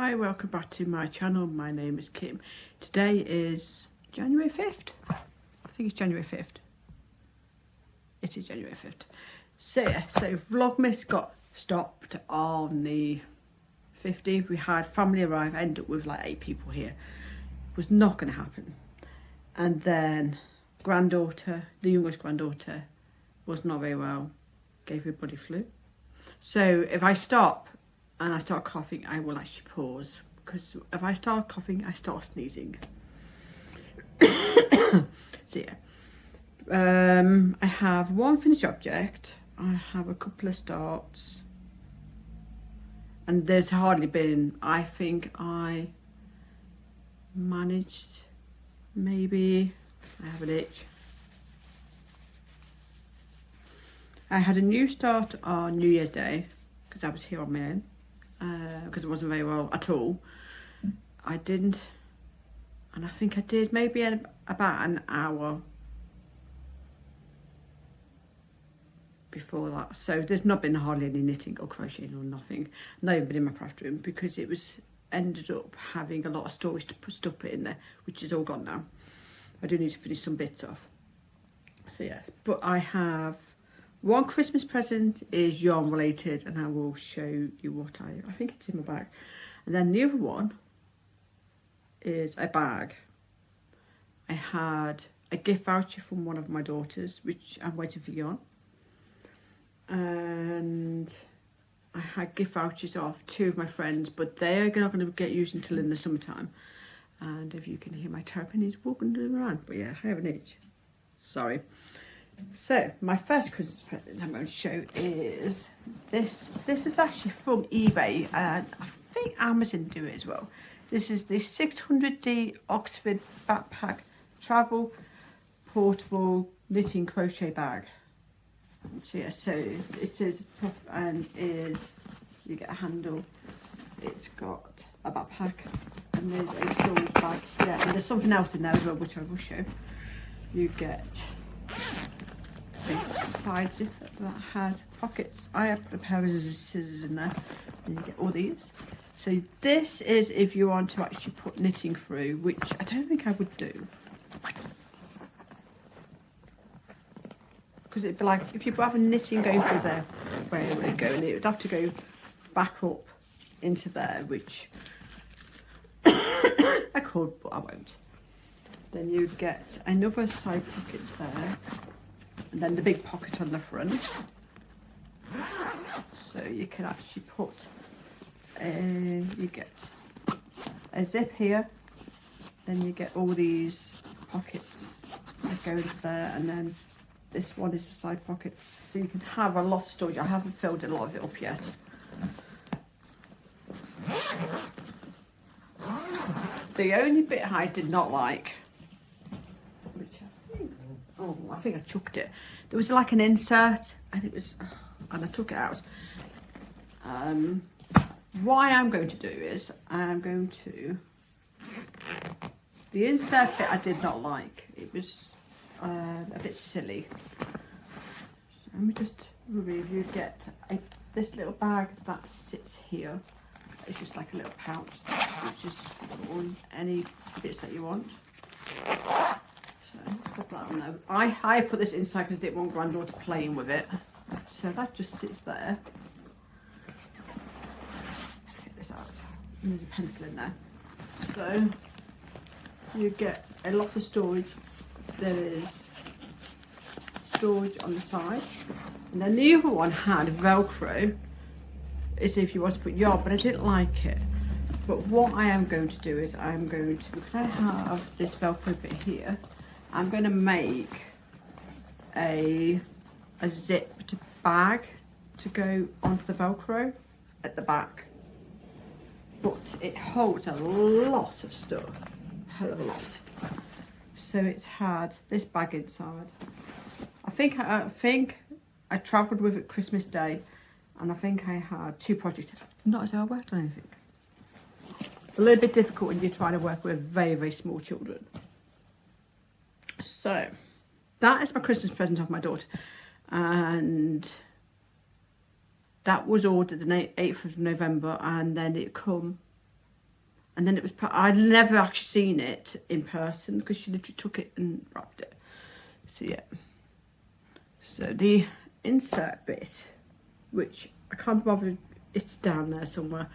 Hi, welcome back to my channel. My name is Kim. Today is January 5th. I think it's January 5th. It is January 5th. So Vlogmas got stopped on the 15th. We had family arrive, ended up with like 8 people here. It was not going to happen. And then granddaughter, the youngest granddaughter, was not very well, gave her body flu. So if I stop and I start coughing, I will actually pause, because if I start coughing, I start sneezing. So yeah, I have one finished object, I have a couple of starts, and there's hardly been, I think I managed, maybe, I have an itch. I had a new start on New Year's Day, because I was here on my own, because it wasn't very well at all. I didn't, and I think I did maybe about an hour before that. So there's not been hardly any knitting or crocheting or nothing. Not even been in my craft room, because it was ended up having a lot of storage to put stuff in there, which is all gone now. I do need to finish some bits off. So yes, but I have one Christmas present is yarn related, and I will show you what I think it's in my bag. And then the other one is a bag. I had a gift voucher from one of my daughters, which I'm waiting for yarn. And I had gift vouchers off 2 of my friends, but they're not going to get used until in the summertime. And if you can hear my terrapin, he's walking around. But yeah, I have an itch. Sorry. So my first Christmas present I'm going to show is this. This is actually from eBay, and I think Amazon do it as well. This is the 600D Oxford Backpack Travel Portable Knitting Crochet Bag. So yeah, so it is, and is, you get a handle, it's got a backpack, and there's a storage bag. Yeah, and there's something else in there as well, which I will show. You get a side zip that has pockets. I have put a pair of scissors in there, and you get all these. So this is if you want to actually put knitting through, which I don't think I would do, because it'd be like if you have a knitting going through there, where would it go? And it would have to go back up into there, which I could, but I won't. Then you get another side pocket there, and then the big pocket on the front, so you can actually put you get a zip here, then you get all these pockets that go into there, and then this one is the side pockets, so you can have a lot of storage. I haven't filled a lot of it up yet. The only bit I did not like, I think I chucked it. There was like an insert, and it was, and I took it out. What I am going to do is I'm going to, the insert bit I did not like. It was a bit silly. So let me just remove. You get this little bag that sits here. It's just like a little pouch, which is on any bits that you want. Put that on there. I put this inside because I didn't want granddaughter playing with it, so that just sits there. Let's get this out, and there's a pencil in there, so you get a lot of storage. There is storage on the side, and then the other one had Velcro, is if you want to put yarn, but I didn't like it. But what I am going to do is I'm going to, because I have this Velcro bit here, I'm going to make a zipped bag to go onto the Velcro at the back. But it holds a lot of stuff, a hell of a lot. So it's had this bag inside. I think I travelled with it Christmas Day, and I think I had 2 projects. Not as I worked on anything. It's a little bit difficult when you're trying to work with very, very small children. So that is my Christmas present of my daughter, and that was ordered the 8th of November, and then it come And then it was, I'd never actually seen it in person because she literally took it and wrapped it. So yeah. So the insert bit, which I can't bother, it's down there somewhere,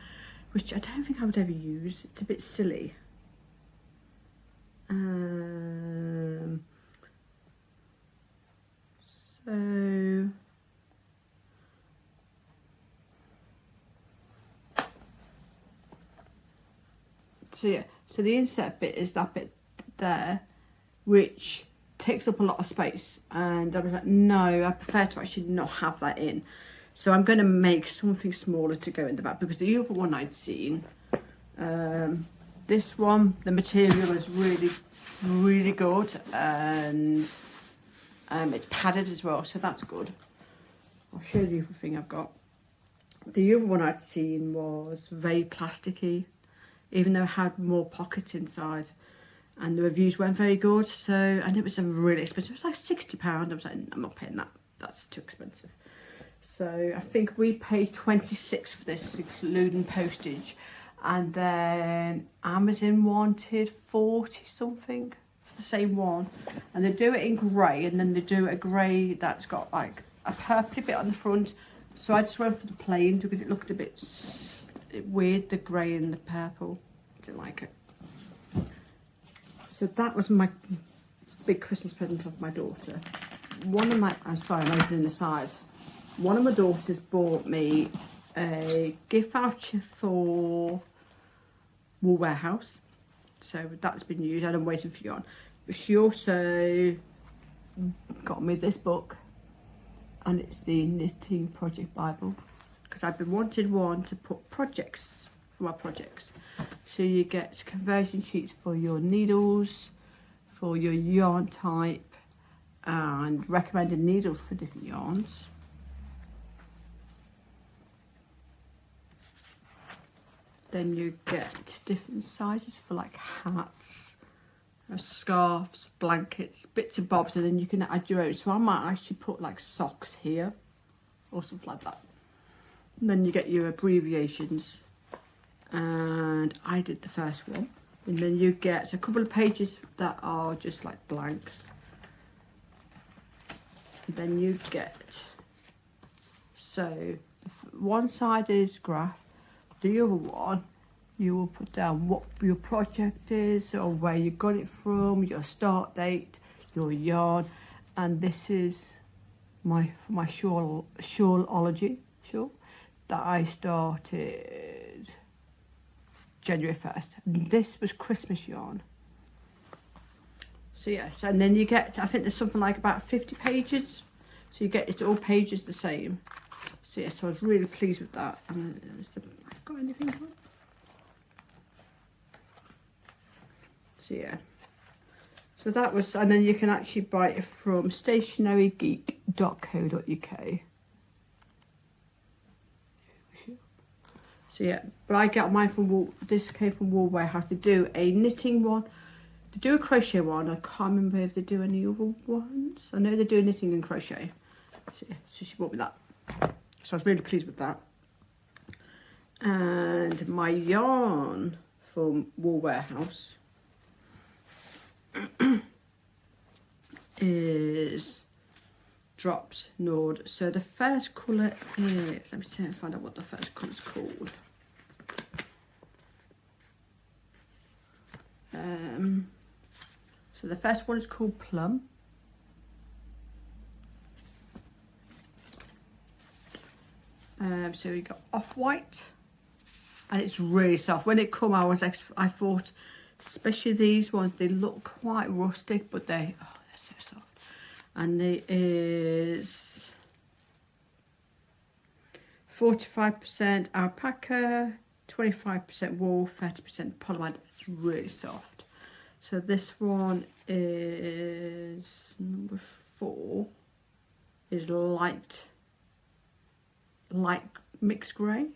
which I don't think I would ever use. It's a bit silly. So yeah, so the insert bit is that bit there, which takes up a lot of space, and I was like, no, I prefer to actually not have that in. So I'm going to make something smaller to go in the back, because the other one I'd seen, this one, the material is really, really good, and it's padded as well, so that's good. I'll show you the other thing I've got. The other one I'd seen was very plasticky, even though it had more pockets inside, and the reviews weren't very good. So, and it was a really expensive, it was like £60. I was like, I'm not paying that, that's too expensive. So I think we paid 26 for this, including postage, and then Amazon wanted 40 something for the same one, and they do it in grey, and then they do a grey that's got like a purpley bit on the front. So I just went for the plain because it looked a bit weird, the grey and the purple. I didn't like it. So that was my big Christmas present of my daughter. I'm sorry, I'm opening the side. One of my daughters bought me a gift voucher for Wool Warehouse. So that's been used, and I'm waiting for yarn. But she also got me this book, and it's the Knitting Project Bible, because I've been wanting one to put projects for my projects. So you get conversion sheets for your needles, for your yarn type, and recommended needles for different yarns. Then you get different sizes for like hats, scarves, blankets, bits and bobs, and then you can add your own. So I might actually put like socks here or something like that. And then you get your abbreviations, and I did the first one. And then you get a couple of pages that are just like blanks. And then you get, so one side is graph, the other one you will put down what your project is, or where you got it from, your start date, your yarn, and this is my Shawlology shawl that I started January 1st. And this was Christmas yarn. So yes, and then you get, I think there's something like about 50 pages, so you get, it's all pages the same. So yes, so I was really pleased with that. And I've got anything on. So yeah, so that was, and then you can actually buy it from stationarygeek.co.uk. So yeah, but I got mine from Wool, this came from Wool Warehouse. They do a knitting one, they do a crochet one. I can't remember if they do any other ones. I know they do knitting and crochet. So yeah, so she bought me that. So I was really pleased with that. And my yarn from Wool Warehouse is Drops Nord. So the first colour is, let me see if I find out what the first colour is called. So the first one is called Plum. So we got Off-White, and it's really soft. When it come, I thought, especially these ones, they look quite rustic, but they're so soft. And it is 45% alpaca, 25% wool, 30% polyamide. It's really soft. So this one is number 4, is light mixed grey.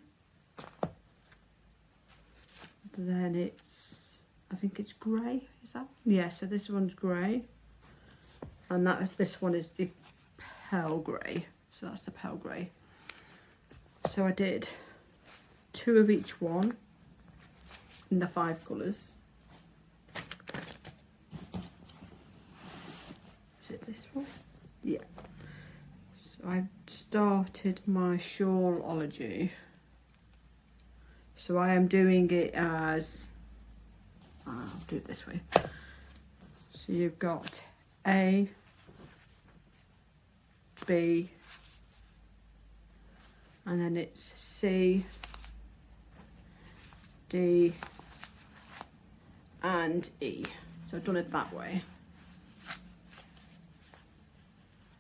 Then it's, I think it's grey, is that? Yeah, so this one's grey, and this one is the pale grey. So that's the pale grey. So I did 2 of each one, in the 5 colours. Is it this one? Yeah. So I've started my Shawlology. So I am doing it as, I'll do it this way. So you've got A, B, and then it's C, D, and E. So I've done it that way. I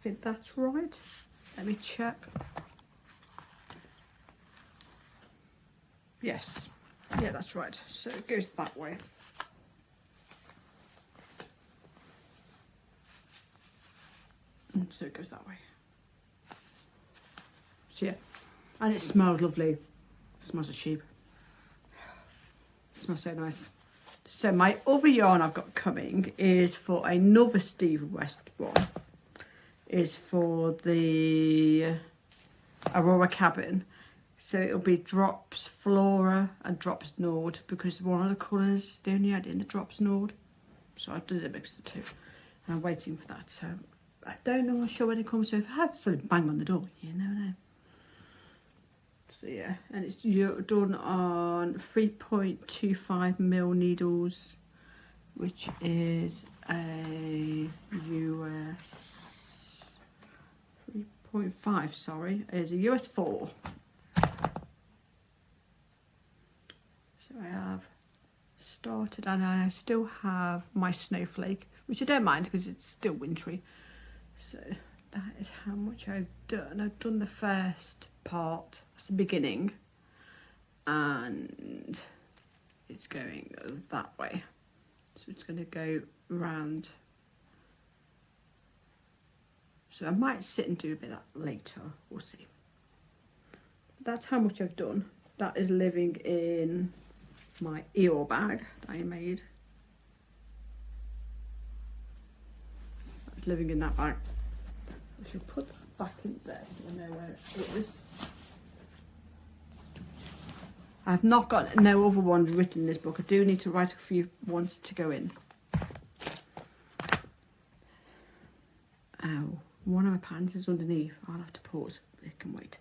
think that's right. Let me check. Yes, yeah, that's right. So it goes that way. And so it goes that way. So yeah, and it smells lovely. It smells of sheep. It smells so nice. So my other yarn I've got coming is for another Steve West one. Is for the Aurora Cabin. So it'll be Drops Flora and Drops Nord, because one of the colours they only had in the Drops Nord. So I did a mix of the two. And I'm waiting for that. So I don't know, I'm sure when it comes. So if I have something bang on the door, you never know. So yeah, and it's done on 3.25mm needles, which is a US 3.5, sorry, is a US 4. So I have started, and I still have my snowflake, which I don't mind because it's still wintry. So that is how much I've done. I've done the first part, that's the beginning, and it's going that way. So it's going to go round. So I might sit and do a bit of that later, we'll see. That's how much I've done. That is living in my Eeyore bag that I made. That's living in that bag. I should put that back in there so I know where it is. I've not got no other ones written in this book. I do need to write a few ones to go in. Oh, one of my patterns is underneath. I'll have to pause. It can wait.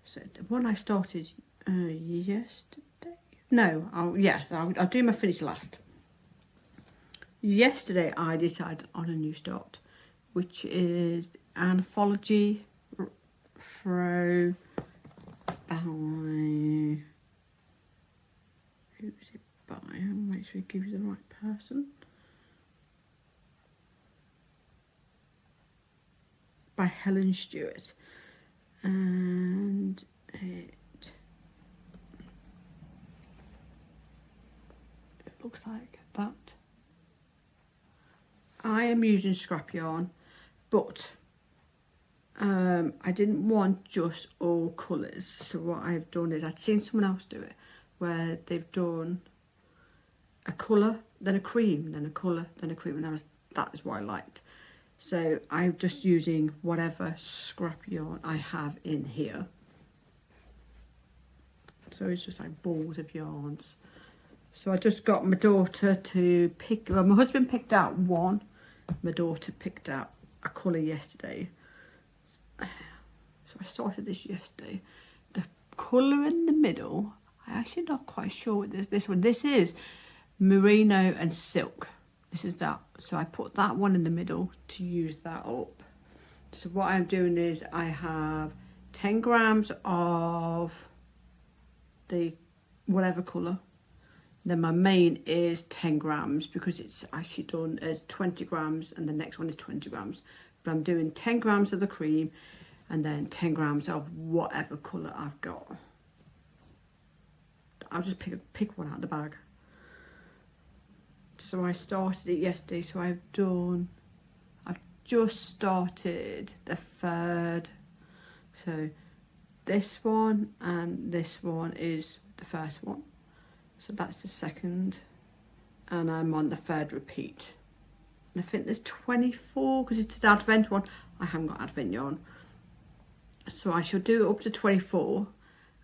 So the one I started yesterday. No, I'll do my finish last. Yesterday I decided on a new start, which is Anthology throw by, who's it by? I'll make sure it gives you the right person. By Helen Stewart, and it looks like that. I am using scrap yarn, but I didn't want just all colours, so what I've done is I'd seen someone else do it where they've done a colour, then a cream, then a colour, then a cream, and that is what I liked. So I'm just using whatever scrap yarn I have in here. So it's just like balls of yarns. So I just got my daughter to pick, well, my husband picked out one, my daughter picked out a colour yesterday. So I started this yesterday. The colour in the middle, I'm actually not quite sure what this one. This is merino and silk. This is that. So I put that one in the middle to use that up. So what I'm doing is I have 10 grams of the whatever colour. Then my main is 10 grams because it's actually done as 20 grams and the next one is 20 grams. But I'm doing 10 grams of the cream and then 10 grams of whatever colour I've got. I'll just pick one out of the bag. So I started it yesterday, so I've just started the third. So this one and this one is the first one. So that's the second. And I'm on the third repeat. And I think there's 24, because it's the Advent one. I haven't got Advent yarn. So I shall do it up to 24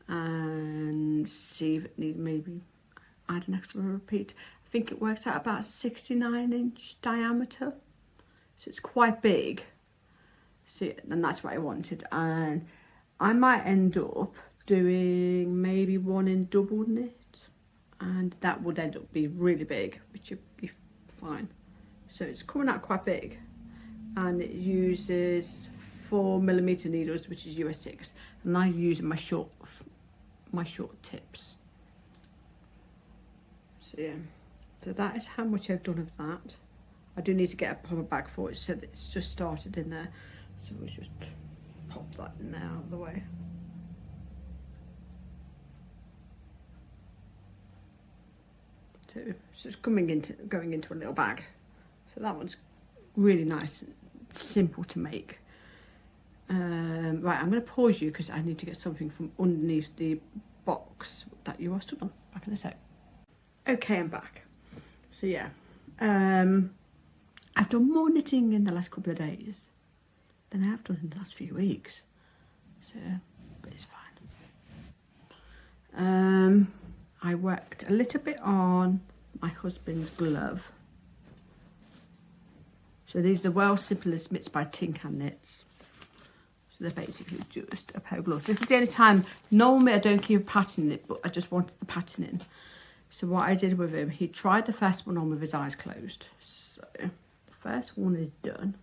and see if it needs, maybe add an extra repeat. I think it works out about 69-inch diameter, so it's quite big. So, and that's what I wanted. And I might end up doing maybe one in double knit, and that would end up being really big, which would be fine. So it's coming out quite big, and it uses 4mm needles, which is US 6, and I'm using my short tips. So yeah, so that is how much I've done of that. I do need to get a proper bag for it, so that it's just started in there. So we'll just pop that in there out of the way. So it's going into a little bag. So that one's really nice and simple to make. Right, I'm going to pause you because I need to get something from underneath the box that you are stood on. Back in a sec. Okay, I'm back. So yeah, I've done more knitting in the last couple of days than I have done in the last few weeks. So, but it's fine. I worked a little bit on my husband's glove. So these are the Well Simplest Mitts by Tin Can Knits. So they're basically just a pair of gloves. This is the only time, normally I don't keep a pattern in it, but I just wanted the pattern in. So what I did with him, he tried the first one on with his eyes closed. So the first one is done.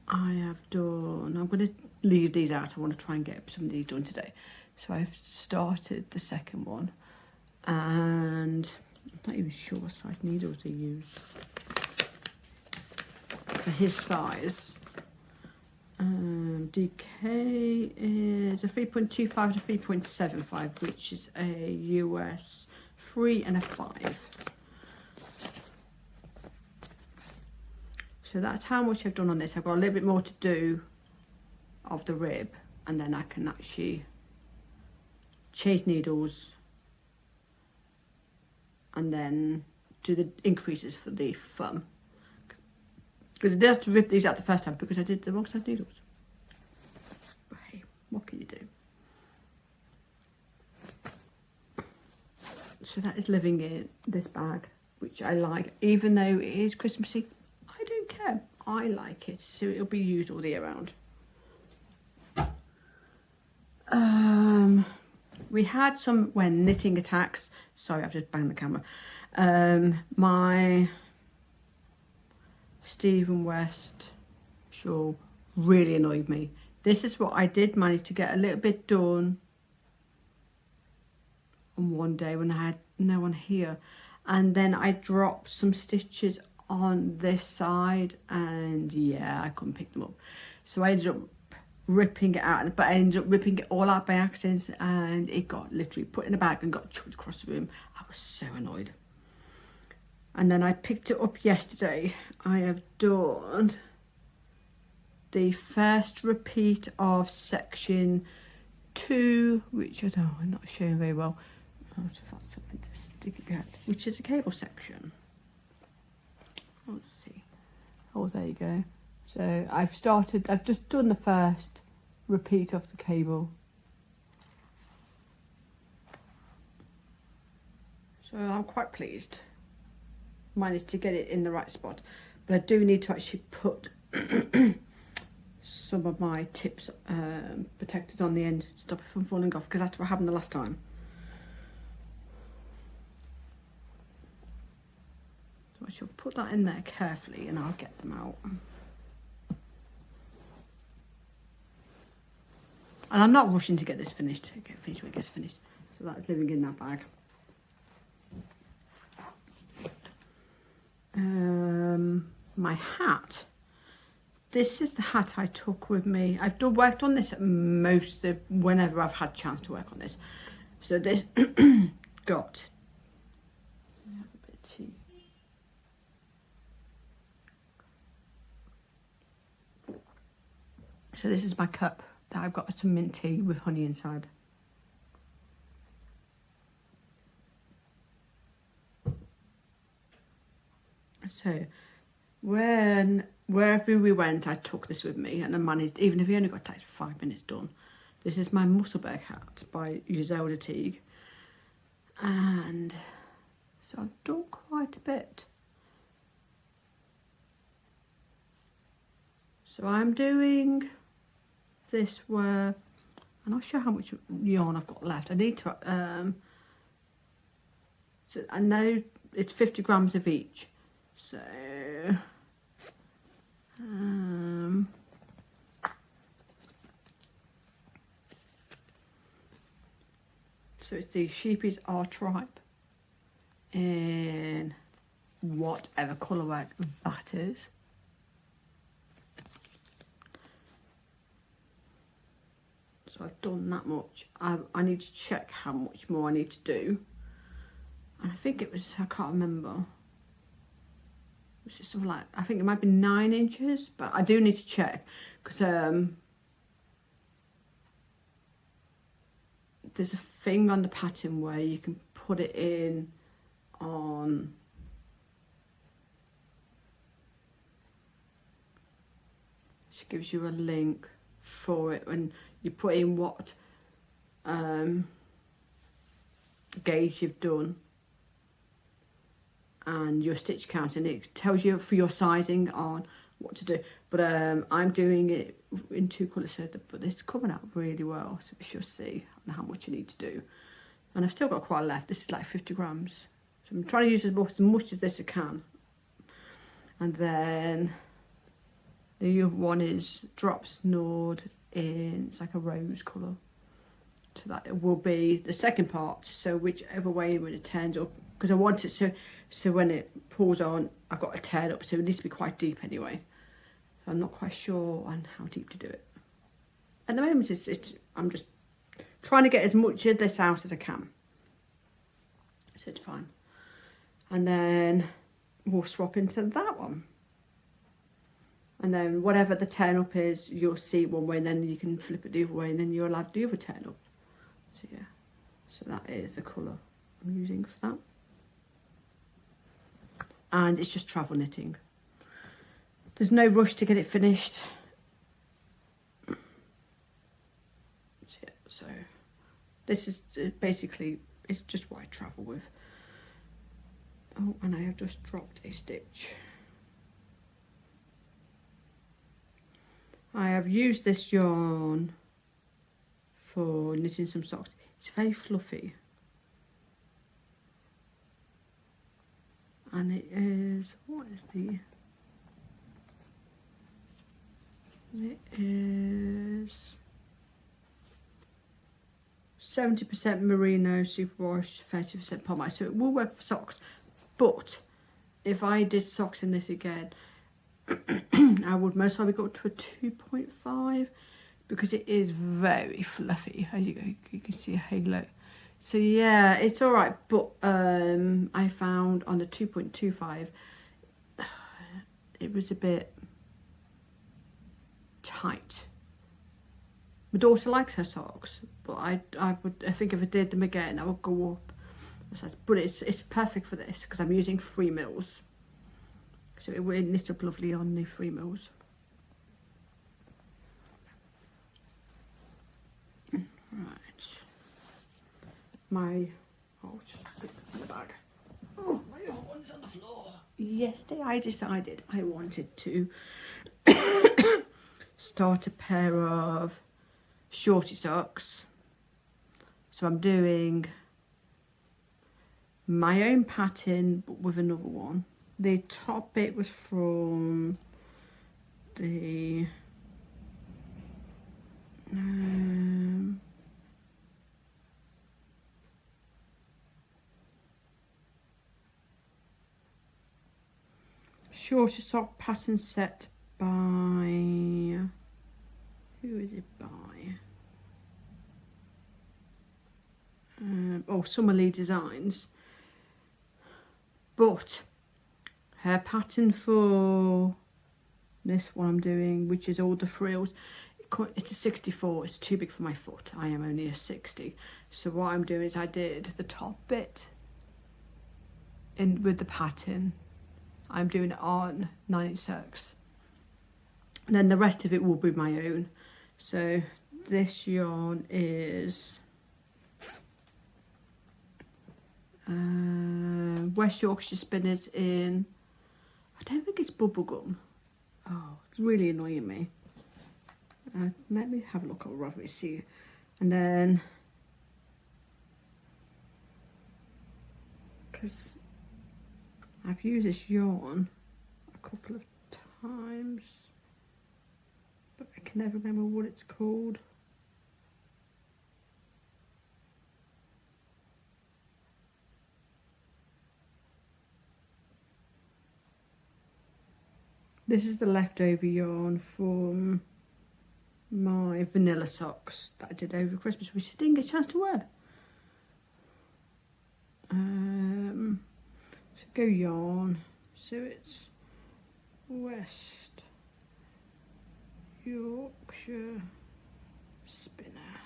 I have done, I'm going to leave these out. I want to try and get some of these done today. So I've started the second one, and I'm not even sure what size needles they use for his size. DK is a 3.25 to 3.75, which is a US 3 and a 5. So that's how much I've done on this. I've got a little bit more to do of the rib, and then I can actually change needles and then do the increases for the thumb. Because I did have to rip these out the first time because I did the wrong size needles. But hey, what can you do? So that is living in this bag, which I like. Even though it is Christmassy, I don't care. I like it, so it'll be used all the year round. We had some, when knitting attacks, sorry, I've just banged the camera. My Stephen West shawl really annoyed me. This is what I did manage to get a little bit done on one day when I had no one here, and then I dropped some stitches on this side, and yeah, I couldn't pick them up, so I ended up ripping it out, but I ended up ripping it all out by accident, and it got literally put in a bag and got chucked across the room. I was so annoyed. And then I picked it up yesterday. I have done the first repeat of section 2, which I'm not showing very well. I'll have to find something to stick it at, which is a cable section. Let's see. Oh, there you go. So I've just done the first repeat of the cable. So I'm quite pleased. Managed to get it in the right spot, but I do need to actually put some of my tips protectors on the end to stop it from falling off, because that's what happened the last time. So I shall put that in there carefully and I'll get them out. And I'm not rushing to get this finished. Get finished when it gets finished. So that's living in that bag. My hat. This is the hat I took with me. I've worked on this most of whenever I've had chance to work on this. So this got a bit of tea. So this is my cup that I've got some mint tea with honey inside. So wherever we went, I took this with me, and I managed, even if we only got like 5 minutes done, This is my Musselburgh hat by Zelda Teague. And so I've done quite a bit. So I'm doing this where, I'm not sure how much yarn I've got left. I need to, so I know it's 50 grams of each. So, so it's the Sheepies R Tribe in whatever colourway that is. So I've done that much. I need to check how much more I need to do. And I think it was, I can't remember. It was something like, I think it might be 9 inches, but I do need to check because there's a thing on the pattern where you can put it in on she gives you a link for it when you put in what gauge you've done and your stitch count, and it tells you for your sizing on what to do. But I'm doing it in 2 colours, but it's coming out really well, so we shall see how much you need to do. And I've still got quite left. This is like 50 grams, so I'm trying to use as much as this I can. And then the other one is Drop Snored in, it's like a rose colour, so that it will be the second part. So whichever way when it turns up, because I want it so when it pulls on, I've got to turn up, so it needs to be quite deep anyway. So I'm not quite sure on how deep to do it. At the moment, I'm just trying to get as much of this out as I can, so it's fine. And then we'll swap into that one. And then whatever the turn up is, you'll see one way, and then you can flip it the other way, and then you're allowed the other turn up. So yeah, so that is the colour I'm using for that. And it's just travel knitting. There's no rush to get it finished. So, yeah, so this is basically, it's just what I travel with. Oh, and I have just dropped a stitch. I have used this yarn for knitting some socks. It's very fluffy. And it is, what is the, it is 70% merino superwash, 30% polymer, so it will work for socks. But if I did socks in this again, I would most likely go to a 2.5 because it is very fluffy. As you can see a halo. So yeah, it's all right, but I found on the 2.25 it was a bit tight. My daughter likes her socks, but I think if I did them again, I would go up. But it's perfect for this because I'm using 3 mils, so it will knit up lovely on the 3 mils. Right. Just stick it in the bag. Oh, my other one's on the floor. Yesterday I decided I wanted to start a pair of shorty socks. So I'm doing my own pattern but with another one. The top bit was from the shorter sock pattern set by, who is it by? Summerlee Designs. But her pattern for this one I'm doing, which is all the frills, it's a 64. It's too big for my foot. I am only a 60. So what I'm doing is I did the top bit in with the pattern. I'm doing it on 9 inch circs, and then the rest of it will be my own. So this yarn is West Yorkshire Spinners in, I don't think it's bubblegum. Oh, it's really annoying me. Let me have a look, I'll rather see. And then, because I've used this yarn a couple of times, but I can never remember what it's called. This is the leftover yarn from my vanilla socks that I did over Christmas, which I didn't get a chance to wear. So go yarn, so it's West Yorkshire Spinner.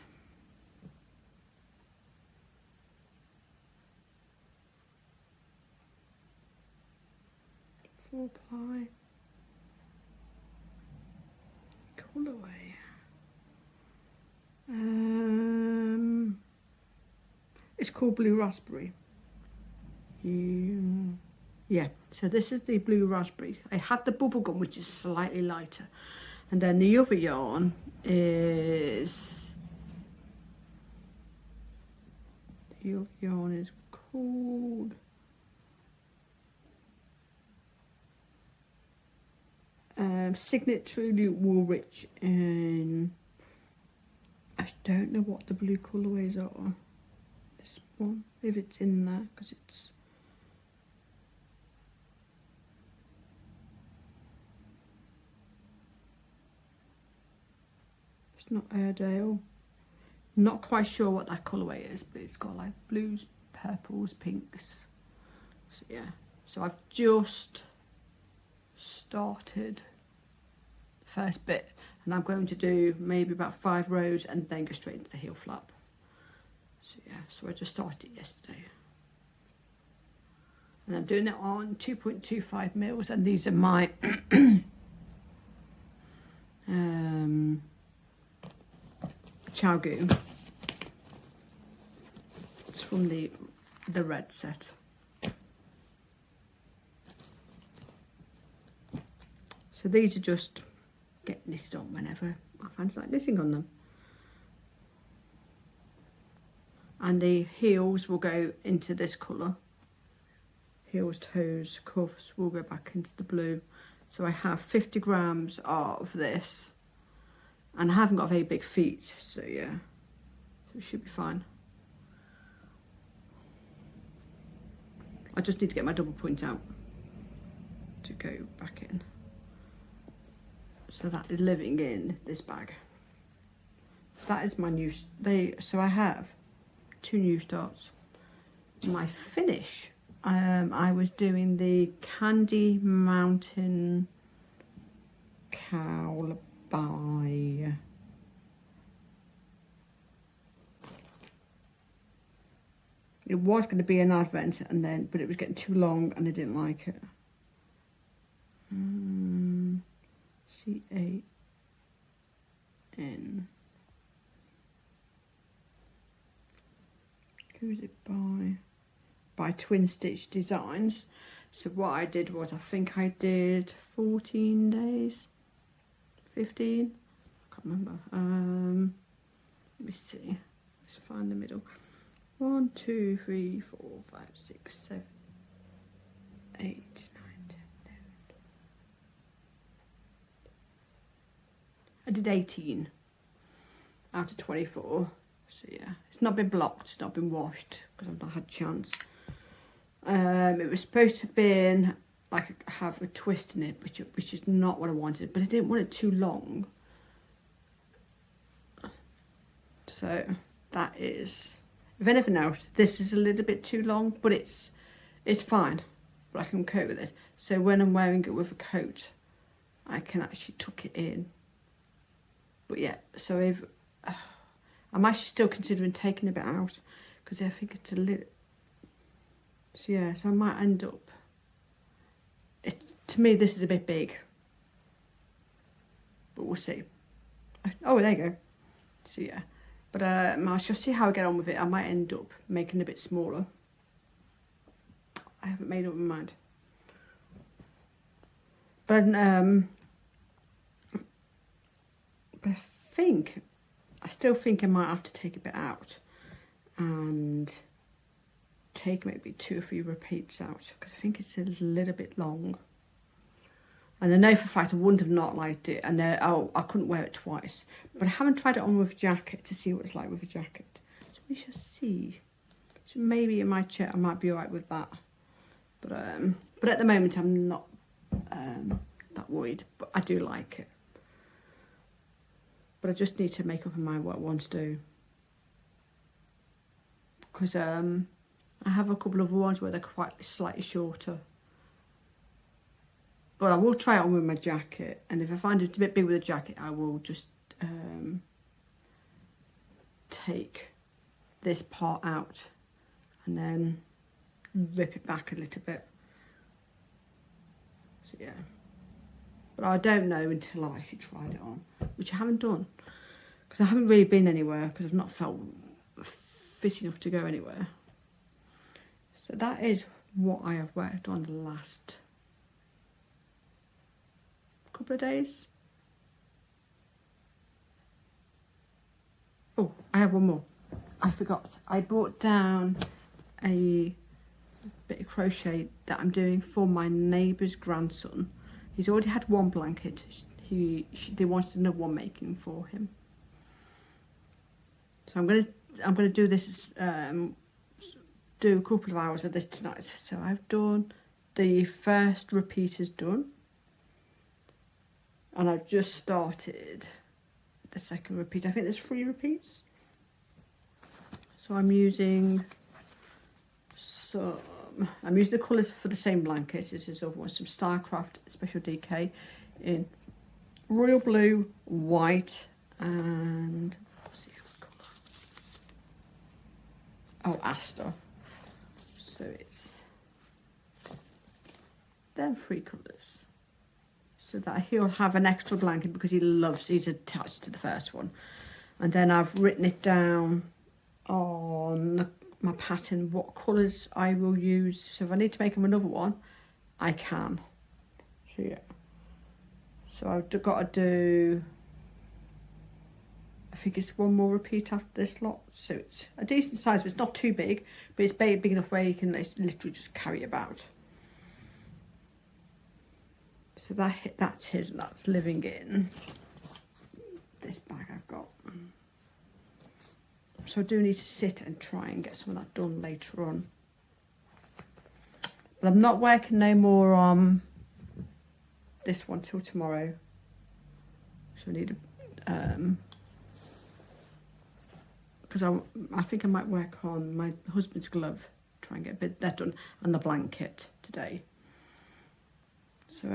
4-ply. Colourway. It's called Blue Raspberry. Yeah, so this is the Blue Raspberry. I had the bubblegum, which is slightly lighter, and then the other yarn is called Signet Truly Woolrich, and I don't know what the blue colourways are. This one, if it's in there, because it's not Airedale. Not quite sure what that colourway is, but it's got like blues, purples, pinks. So yeah, so I've just started the first bit, and I'm going to do maybe about 5 rows and then go straight into the heel flap. So yeah, so I just started it yesterday, and I'm doing it on 2.25 mils, and these are my Chowgoo. It's from the red set. So these are just get knitted on whenever I fancy like knitting on them. And the heels will go into this colour. Heels, toes, cuffs will go back into the blue. So I have 50 grams of this. And I haven't got very big feet, so yeah, so it should be fine. I just need to get my double point out to go back in. So that is living in this bag. That is my new, so I have 2 new starts. My finish, I was doing the Candy Mountain cowl by it was going to be an advent, and then but it was getting too long and I didn't like it. C-A-N. Who's it by? By Twin Stitch Designs. So what I did was, I think I did 14 days. 15, I can't remember. Let me see. Let's find the middle. 1, 2, 3, 4, 5, 6, 7, 8, 9, 10, 11. I did 18 out of 24. So yeah, it's not been blocked, it's not been washed because I've not had a chance. It was supposed to have been like have a twist in it, which is not what I wanted, but I didn't want it too long. So that is, if anything else, this is a little bit too long, but it's fine, but I can cope with this. So when I'm wearing it with a coat, I can actually tuck it in. But yeah, so if I'm actually still considering taking a bit out, because I think it's a little, so yeah, so I might end up, to me this is a bit big, but we'll see. Oh, there you go. So yeah, but I shall see how I get on with it. I might end up making it a bit smaller. I haven't made up my mind. But I still think I might have to take a bit out and take maybe 2 or 3 repeats out, because I think it's a little bit long. And I know for a fact I wouldn't have not liked it, and I couldn't wear it twice. But I haven't tried it on with a jacket to see what it's like with a jacket. So we shall see. So maybe in my chair I might be alright with that. But at the moment I'm not that worried, but I do like it. But I just need to make up my mind what I want to do. Because I have a couple of ones where they're quite slightly shorter. But I will try it on with my jacket, and if I find it a bit big with a jacket, I will just take this part out and then rip it back a little bit. So yeah, but I don't know until I actually tried it on, which I haven't done, because I haven't really been anywhere, because I've not felt fit enough to go anywhere. So that is what I have worked on the last couple of days. Oh, I have one more. I forgot. I brought down a bit of crochet that I'm doing for my neighbour's grandson. He's already had one blanket. They wanted another one making for him. So I'm gonna do this. Do a couple of hours of this tonight. So I've done the first repeat is done, and I've just started the second repeat. I think there's 3 repeats. So I'm using the colours for the same blanket. This is over some Starcraft Special DK in royal blue, white, and what's the other colour? Oh, Aster. So there are 3 colours. So that he'll have an extra blanket because he's attached to the first one. And then I've written it down on my pattern what colours I will use. So if I need to make him another one, I can. So yeah. So I've got to do, I think it's 1 more repeat after this lot. So it's a decent size, but it's not too big, but it's big enough where you can literally just carry it about. So that's his, and that's living in this bag I've got. So I do need to sit and try and get some of that done later on. But I'm not working no more on this one till tomorrow. So I need because I think I might work on my husband's glove, try and get a bit that done, and the blanket today. So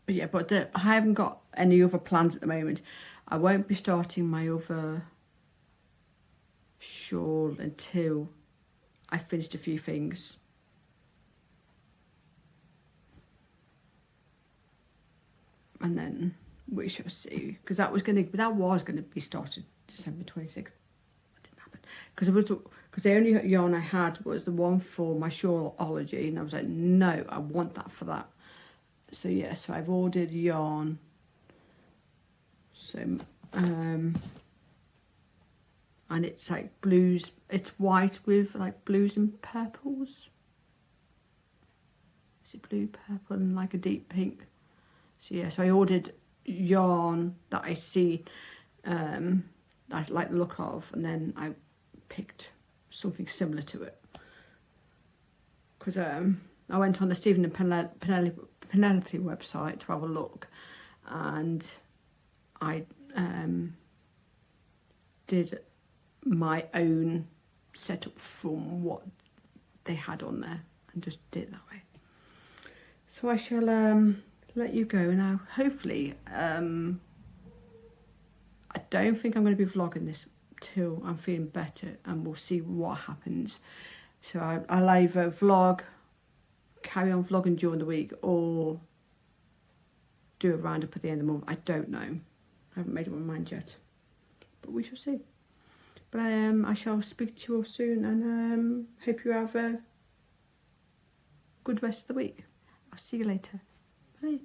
but yeah, but I haven't got any other plans at the moment. I won't be starting my other shawl until I finished a few things. And then we shall see, because that was going to be started December 26th. It didn't happen because the only yarn I had was the one for my Shawlography, and I was like, no, I want that for that. So yeah, so I've ordered yarn. So and it's like blues. It's white with like blues and purples. Is it blue, purple, and like a deep pink? So yeah, so I ordered yarn that I see I like the look of, and then I picked something similar to it, because I went on the Stephen and Penelope website to have a look, and I did my own setup from what they had on there and just did it that way. So I shall let you go now. Hopefully, I don't think I'm going to be vlogging this till I'm feeling better, and we'll see what happens. So I'll either carry on vlogging during the week, or do a roundup at the end of the month. I don't know. I haven't made up my mind yet, but we shall see. But I shall speak to you all soon, and hope you have a good rest of the week. I'll see you later. Bye.